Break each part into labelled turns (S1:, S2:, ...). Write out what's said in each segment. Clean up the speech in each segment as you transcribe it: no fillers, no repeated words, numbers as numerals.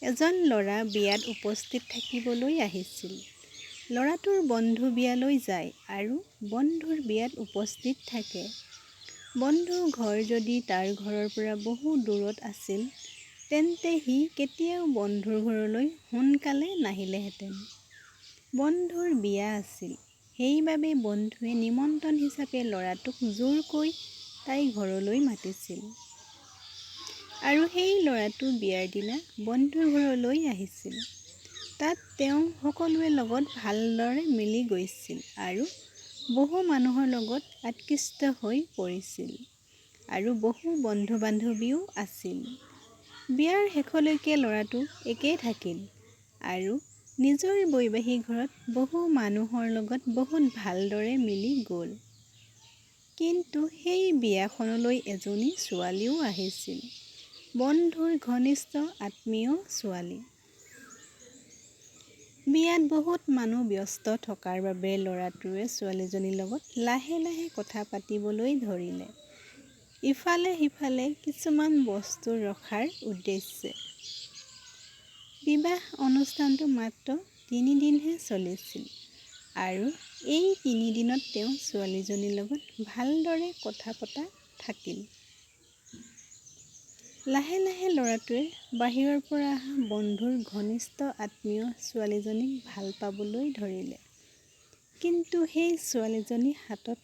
S1: এজন ল'ৰা বিয়াত উপস্থিত থাকিবলৈ আহিছিল। ল'ৰাটোৰ বন্ধু বিয়ালৈ যায় আৰু বন্ধুৰ বিয়াত উপস্থিত থাকে। বন্ধুৰ ঘৰ যদি তাৰ ঘৰৰ পৰা বহু দূৰত আছিল, তেন্তে সি কেতিয়াও বন্ধুৰ ঘৰলৈ সোনকালে নাহিলেহেঁতেন। বন্ধুৰ বিয়া আছিল, সেইবাবে বন্ধুৱে নিমন্ত্ৰণ হিচাপে ল'ৰাটোক জোৰকৈ তাইৰ ঘৰলৈ মাতিছিল। আৰু সেই ল'ৰাটো বিয়াৰ দিনা বন্ধুৰ ঘৰলৈ আহিছিল। তাত তেওঁ সকলোৰে লগত ভালদৰে মিলি গৈছিল আৰু বহু মানুহৰ লগত আকৃষ্ট হৈ পৰিছিল আৰু বহু বন্ধু-বান্ধৱীও আছিল। বিয়াৰ শেষলৈকে ল'ৰাটো একেই থাকিল আৰু নিজৰ বৈবাহিক ঘৰত বহু মানুহৰ লগত বহুত ভালদৰে মিলি গ'ল। কিন্তু সেই বিয়াখনলৈ এজনী ছোৱালীও আহিছিল, বন্ধুৰ ঘনিষ্ঠ আত্মীয় ছোৱালী। বিয়াত বহুত মানুহ ব্যস্ত থকাৰ বাবে ল'ৰাটোৱে ছোৱালীজনীৰ লগত লাহে লাহে কথা পাতিবলৈ ধৰিলে, ইফালে সিফালে কিছুমান বস্তু ৰখাৰ উদ্দেশ্যে। বিবাহ অনুষ্ঠানটো মাত্ৰ 3 দিনহে চলিছিল আৰু এই 3 দিনত তেওঁ ছোৱালীজনীৰ লগত ভালদৰে কথা পতা থাকিল। লাহে লাহে ল'ৰাটোৱে বাহিৰৰ পৰা অহা বন্ধুৰ ঘনিষ্ঠ আত্মীয় ছোৱালীজনীক ভাল পাবলৈ ধৰিলে। কিন্তু সেই ছোৱালীজনীৰ হাতত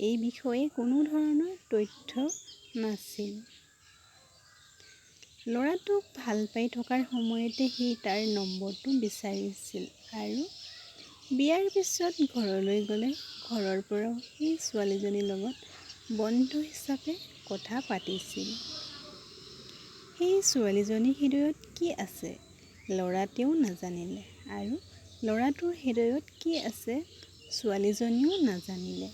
S1: এই বিষয়ে কোনো ধৰণৰ তথ্য নাছিল। ল'ৰাটোক ভাল পাই থকাৰ সময়তে সি তাৰ নম্বৰটো বিচাৰিছিল আৰু বিয়াৰ পিছত ঘৰলৈ গ'লে ঘৰৰ পৰাও সেই ছোৱালীজনীৰ লগত বন্ধু হিচাপে কথা পাতিছিল। সেই ছোৱালীজনীৰ হৃদয়ত কি আছে ল'ৰাটোৱেও নাজানিলে আৰু ল'ৰাটোৰ হৃদয়ত কি আছে ছোৱালীজনীয়েও নাজানিলে।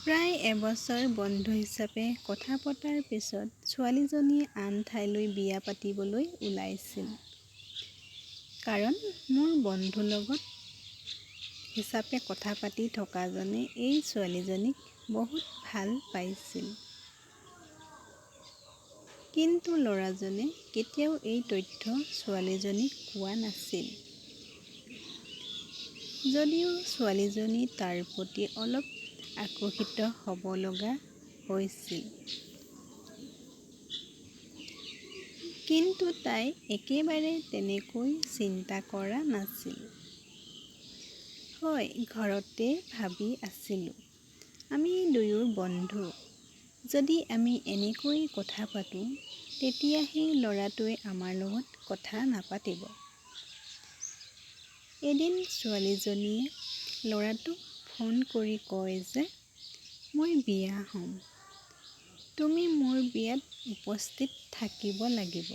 S1: প্ৰায় এবছৰ বন্ধু হিচাপে কথা পতাৰ পিছত ছোৱালীজনীয়ে আন ঠাইলৈ বিয়া পাতিবলৈ ওলাইছিল। কাৰণ মোৰ বন্ধুৰ লগত হিচাপে কথা পাতি থকাজনে এই ছোৱালীজনীক বহুত ভাল পাইছিল। কিন্তু ল'ৰাজনে কেতিয়াও এই তথ্য ছোৱালীজনীক কোৱা নাছিল। যদিও ছোৱালীজনী তাৰ প্ৰতি অলপ আকৰ্ষিত হ'ব লগা হৈছিল, কিন্তু তাই একেবাৰে তেনেকৈ চিন্তা কৰা নাছিল। হয়, ঘৰতে ভাবি আছিলোঁ, আমি দুয়ো বন্ধু। যদি আমি এনেকৈ কথা পাতোঁ, তেতিয়া সেই ল'ৰাটোৱে আমাৰ লগত কথা নাপাতিব। এদিন ছোৱালীজনীয়ে ল'ৰাটোক ফোন কৰি কয় যে, মই বিয়া হ'ম, তুমি মোৰ বিয়াত উপস্থিত থাকিব লাগিব।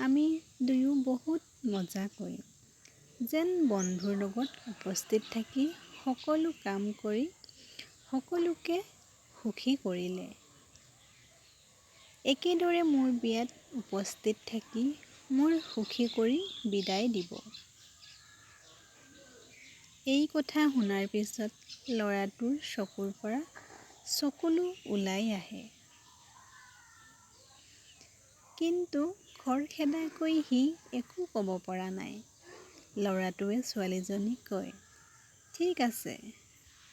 S1: আমি দুয়ো বহুত মজা কৰিম। যেন বন্ধুৰ লগত উপস্থিত থাকি সকলো কাম কৰি সকলোকে সুখী কৰিলে। একেদৰে মোৰ বিয়াত উপস্থিত থাকি মোৰ সুখী কৰি বিদায় দিব। এই কথা শুনাৰ পিছত ল'ৰাটোৰ চকুৰ পৰা চকুলো ওলাই আহে। কিন্তু খৰখেদাকৈ সি একো ক'ব পৰা নাই। ল'ৰাটোৱে ছোৱালীজনীক কয়, ঠিক আছে,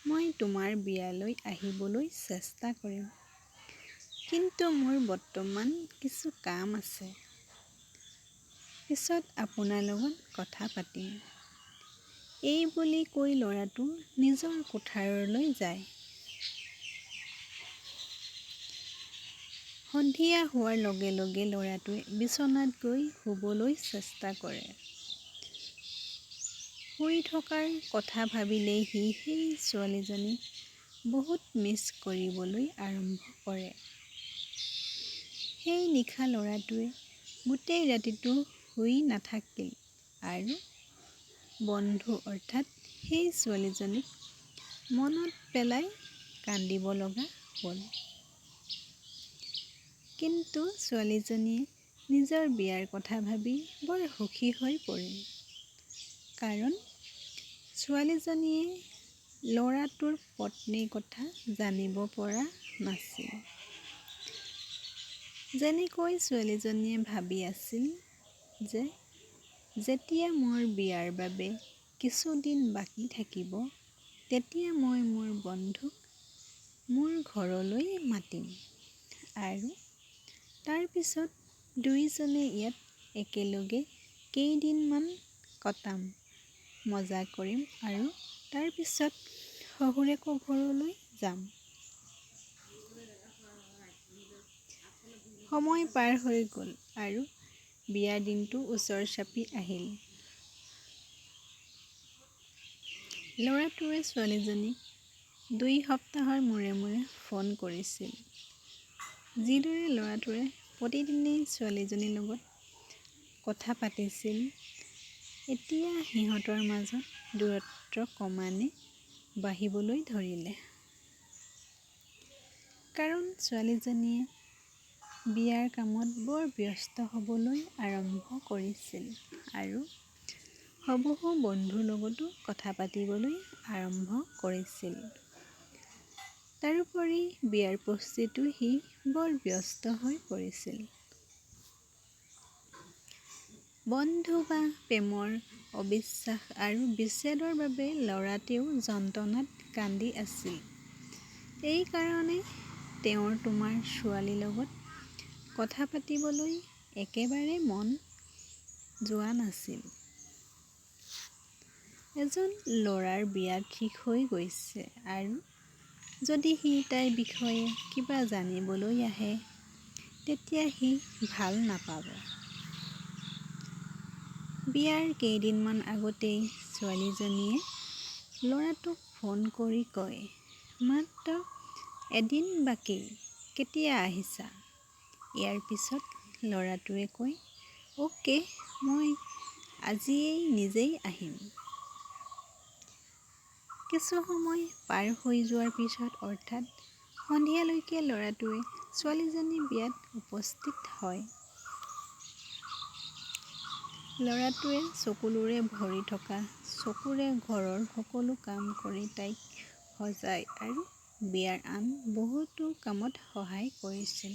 S1: মই তোমাৰ বিয়ালৈ আহিবলৈ চেষ্টা কৰিম। কিন্তু মোৰ বৰ্তমান কিছু কাম আছে। পিছত আপোনাৰ লগত কথা পাতিম। এই বুলি কৈ ল'ৰাটো নিজৰ কোঠালৈ যায়। সন্ধিয়া হোৱাৰ লগে লগে ল'ৰাটোৱে বিচনাত গৈ শুবলৈ চেষ্টা কৰে। শুই থকাৰ কথা ভাবিলেই সি সেই ছোৱালীজনীক বহুত মিছ কৰিবলৈ আৰম্ভ কৰে। সেই নিশা ল'ৰাটোৱে গোটেই ৰাতিটো শুই নাথাকিল আৰু বন্ধু অৰ্থাৎ সেই ছোৱালীজনীক মনত পেলাই কান্দিব লগা হ'ল। কিন্তু ছোৱালীজনীয়ে নিজৰ বিয়াৰ কথা ভাবি বৰ সুখী হৈ পৰিল। কাৰণ ছোৱালীজনীয়ে ল'ৰাটোৰ পত্নীৰ কথা জানিব পৰা নাছিল। যেনেকৈ ছোৱালীজনীয়ে ভাবি আছিল যে যেতিয়া মোৰ বিয়াৰ বাবে কিছুদিন বাকী থাকিব তেতিয়া মই মোৰ বন্ধুক মোৰ ঘৰলৈ মাতিম আৰু তাৰপিছত দুয়োজনে ইয়াত একেলগে কেইদিনমান কটাম, মজা কৰিম আৰু তাৰপিছত শহুৰেকৰ ঘৰলৈ যাম। সময় পাৰ হৈ গ'ল আৰু বিয়াৰ দিনটো ওচৰ চাপি আহিল। ল'ৰাটোৱে ছোৱালীজনীক 2 সপ্তাহৰ মূৰে মূৰে ফোন কৰিছিল। যিদৰে ল'ৰাটোৱে প্ৰতিদিনেই ছোৱালীজনীৰ লগত কথা পাতিছিল, এতিয়া সিহঁতৰ মাজত দূৰত্ব ক্ৰমান্বয়ে বাঢ়িবলৈ ধৰিলে। কাৰণ ছোৱালীজনীয়ে বিয়াৰ কামত বৰ ব্যস্ত হ'বলৈ আৰম্ভ কৰিছিল আৰু শহুৰ বন্ধুৰ লগতো কথা পাতিবলৈ আৰম্ভ কৰিছিল। তাৰোপৰি বিয়াৰ প্ৰস্তুতিতো সি বৰ ব্যস্ত হৈ পৰিছিল। বন্ধু বা প্ৰেমৰ অবিশ্বাস আৰু বিচ্ছেদৰ বাবে ল'ৰাটোৱেও যন্ত্ৰণাত কান্দি আছিল। এইকাৰণে তেওঁৰ তোমাৰ ছোৱালীৰ লগত কথা পাতিবলৈ একেবাৰে মন যোৱা নাছিল। এজন ল'ৰাৰ বিয়া ঠিক হৈ গৈছে আৰু যদি সি তাইৰ বিষয়ে কিবা জানিবলৈ আহে তেতিয়া সি ভাল নাপাব। বিয়াৰ কেইদিনমান আগতেই ছোৱালীজনীয়ে ল'ৰাটোক ফোন কৰি কয়, মাত্ৰ এদিন বাকী, কেতিয়া আহিছা? ইয়াৰ পিছত ল'ৰাটোৱে কয়, অ'কে, মই আজিয়েই নিজেই আহিম। কিছু সময় পাৰ হৈ যোৱাৰ পিছত অৰ্থাৎ সন্ধিয়ালৈকে ল'ৰাটোৱে ছোৱালীজনীৰ বিয়াত উপস্থিত হয়। ল'ৰাটোৱে চকুলোৰে ভৰি থকা চকুৰে ঘৰৰ সকলো কাম কৰি তাইক সজাই আৰু বিয়াৰ আন বহুতো কামত সহায় কৰিছিল।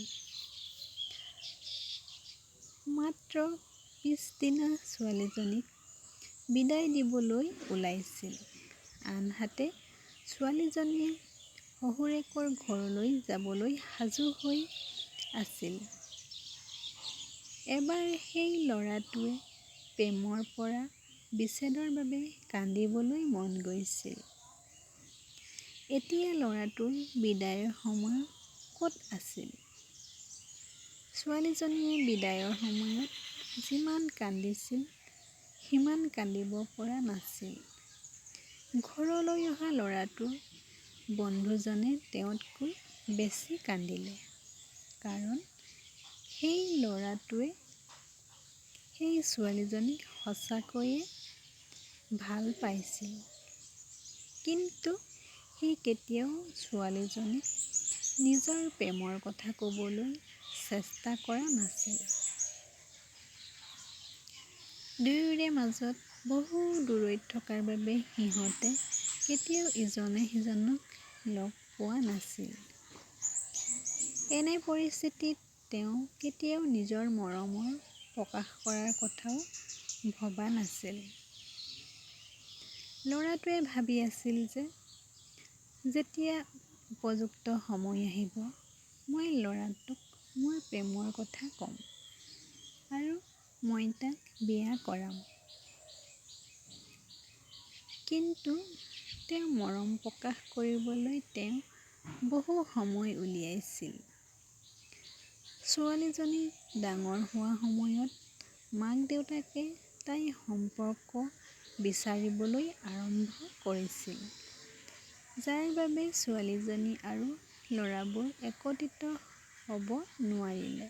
S1: মাত্ৰ পিছদিনা ছোৱালীজনীক বিদায় দিবলৈ ওলাইছিল। আনহাতে ছোৱালীজনীয়ে শহুৰেকৰ ঘৰলৈ যাবলৈ সাজু হৈ আছিল। এবাৰ সেই ল'ৰাটোৱে প্ৰেমৰ পৰা বিচ্ছেদৰ বাবে কান্দিবলৈ মন গৈছিল। এতিয়া ল'ৰাটোৰ বিদায়ৰ সময় ক'ত আছিল? ছোৱালীজনীয়ে বিদায়ৰ সময়ত যিমান কান্দিছিল সিমান কান্দিব পৰা নাছিল। ঘৰলৈ অহা ল'ৰাটোৰ বন্ধুজনে তেওঁতকৈ বেছি কান্দিলে। কাৰণ সেই ল'ৰাটোৱে সেই ছোৱালীজনীক সঁচাকৈয়ে ভাল পাইছিল। কিন্তু সি কেতিয়াও ছোৱালীজনীক নিজৰ প্ৰেমৰ কথা ক'বলৈ চেষ্টা কৰা নাছিল। দুয়োৰে মাজত বহু দূৰত্ব থকাৰ বাবে সিহঁতে কেতিয়াও ইজনে সিজনক লগ পোৱা নাছিল। এনে পৰিস্থিতিত তেওঁ কেতিয়াও নিজৰ মৰমৰ প্ৰকাশ কৰাৰ কথাও ভবা নাছিল। ল'ৰাটোৱে ভাবি আছিল যে যেতিয়া উপযুক্ত সময় আহিব মই ল'ৰাটোক মোৰ প্ৰেমৰ কথা ক'ম আৰু মই তাক বিয়া কৰাম। কিন্তু তেওঁৰ মৰম প্ৰকাশ কৰিবলৈ তেওঁ বহু সময় উলিয়াইছিল। ছোৱালীজনী ডাঙৰ হোৱা সময়ত মাক-দেউতাকে তাইৰ সম্পৰ্ক বিচাৰিবলৈ আৰম্ভ কৰিছিল, যাৰ বাবে ছোৱালীজনী আৰু ল'ৰাবোৰ একত্ৰিত হ'ব নোৱাৰিলে।